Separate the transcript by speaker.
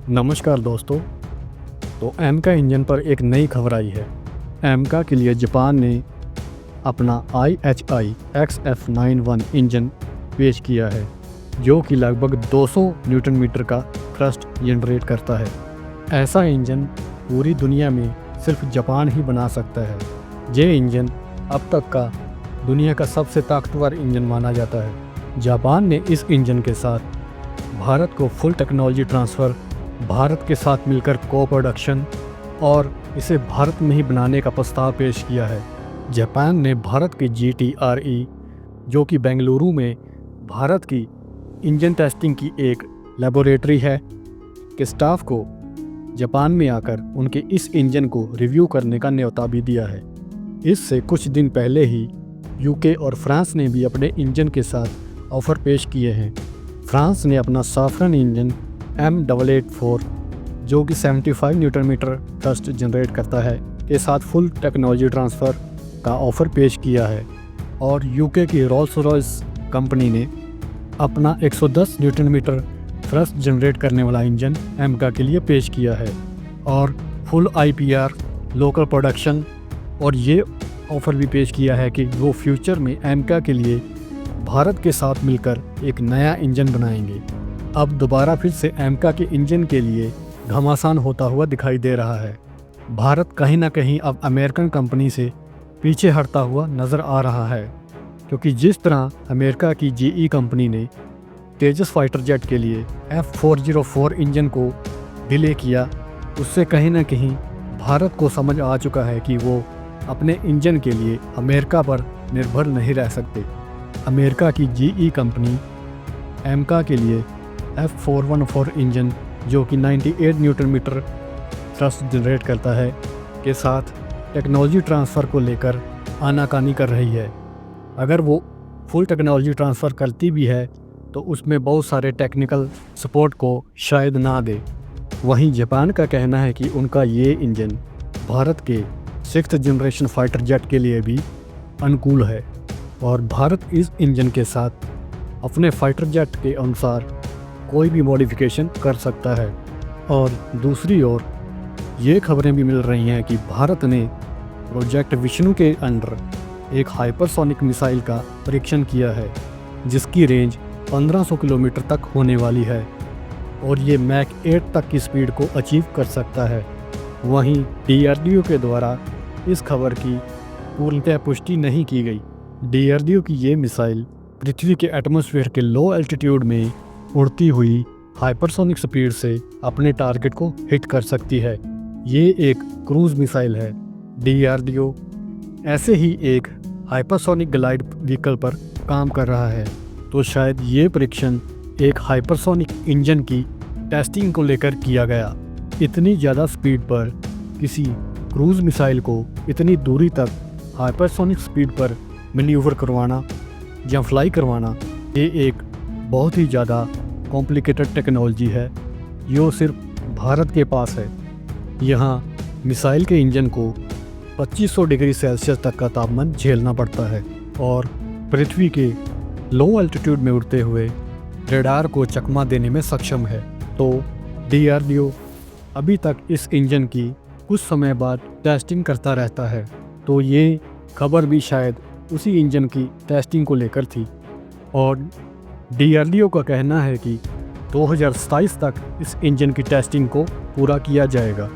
Speaker 1: नमस्कार दोस्तों। तो एमका इंजन पर एक नई खबर आई है। एमका के लिए जापान ने अपना IHI XF91 इंजन पेश किया है, जो कि लगभग 200 न्यूटन मीटर का थ्रस्ट जनरेट करता है। ऐसा इंजन पूरी दुनिया में सिर्फ जापान ही बना सकता है। ये इंजन अब तक का दुनिया का सबसे ताकतवर इंजन माना जाता है। जापान ने इस इंजन के साथ भारत को फुल टेक्नोलॉजी ट्रांसफ़र, भारत के साथ मिलकर को प्रोडक्शन और इसे भारत में ही बनाने का प्रस्ताव पेश किया है। जापान ने भारत की GTRE, जो कि बेंगलुरु में भारत की इंजन टेस्टिंग की एक लेबोरेटरी है, के स्टाफ को जापान में आकर उनके इस इंजन को रिव्यू करने का न्योता भी दिया है। इससे कुछ दिन पहले ही UK और फ्रांस ने भी अपने इंजन के साथ ऑफ़र पेश किए हैं। फ्रांस ने अपना साफरन इंजन M884, जो कि 75 न्यूटन मीटर थ्रस्ट जनरेट करता है, के साथ फुल टेक्नोलॉजी ट्रांसफ़र का ऑफ़र पेश किया है। और UK की रोल्स रॉयस कंपनी ने अपना 110 न्यूटन मीटर थ्रस्ट जनरेट करने वाला इंजन एमका के लिए पेश किया है और फुल IPR लोकल प्रोडक्शन, और ये ऑफ़र भी पेश किया है कि वो फ्यूचर में एमका के लिए भारत के साथ मिलकर एक नया इंजन बनाएंगे। अब दोबारा फिर से एमका के इंजन के लिए घमासान होता हुआ दिखाई दे रहा है। भारत कहीं ना कहीं अब अमेरिकन कंपनी से पीछे हटता हुआ नज़र आ रहा है, क्योंकि जिस तरह अमेरिका की GE कंपनी ने तेजस फाइटर जेट के लिए F404 इंजन को डिले किया, उससे कहीं ना कहीं भारत को समझ आ चुका है कि वो अपने इंजन के लिए अमेरिका पर निर्भर नहीं रह सकते। अमेरिका की GE कंपनी एमका के लिए F414 इंजन, जो कि 98 न्यूटन मीटर थ्रस्ट जनरेट करता है, के साथ टेक्नोलॉजी ट्रांसफ़र को लेकर आनाकानी कर रही है। अगर वो फुल टेक्नोलॉजी ट्रांसफ़र करती भी है तो उसमें बहुत सारे टेक्निकल सपोर्ट को शायद ना दे। वहीं जापान का कहना है कि उनका ये इंजन भारत के 6th जनरेशन फाइटर जेट के लिए भी अनुकूल है और भारत इस इंजन के साथ अपने फाइटर जेट के अनुसार कोई भी मॉडिफिकेशन कर सकता है। और दूसरी ओर ये खबरें भी मिल रही हैं कि भारत ने प्रोजेक्ट विष्णु के अंडर एक हाइपरसोनिक मिसाइल का परीक्षण किया है, जिसकी रेंज 1500 किलोमीटर तक होने वाली है और ये मैक 8 तक की स्पीड को अचीव कर सकता है। वहीं DRDO के द्वारा इस खबर की पूर्णतः पुष्टि नहीं की गई। DRDO की ये मिसाइल पृथ्वी के एटमॉस्फेयर के लो एल्टीट्यूड में उड़ती हुई हाइपरसोनिक स्पीड से अपने टारगेट को हिट कर सकती है। ये एक क्रूज मिसाइल है। DRDO ऐसे ही एक हाइपरसोनिक ग्लाइड व्हीकल पर काम कर रहा है, तो शायद ये परीक्षण एक हाइपरसोनिक इंजन की टेस्टिंग को लेकर किया गया। इतनी ज़्यादा स्पीड पर किसी क्रूज मिसाइल को इतनी दूरी तक हाइपरसोनिक स्पीड पर मैन्यूवर करवाना या फ्लाई करवाना, ये एक बहुत ही ज़्यादा कॉम्प्लिकेटेड टेक्नोलॉजी है, जो सिर्फ भारत के पास है। यहाँ मिसाइल के इंजन को 2500 डिग्री सेल्सियस तक का तापमान झेलना पड़ता है और पृथ्वी के लो एल्टीट्यूड में उड़ते हुए रेडार को चकमा देने में सक्षम है। तो DRDO अभी तक इस इंजन की कुछ समय बाद टेस्टिंग करता रहता है, तो ये खबर भी शायद उसी इंजन की टेस्टिंग को लेकर थी। और DRDO का कहना है कि 2027 तक इस इंजन की टेस्टिंग को पूरा किया जाएगा।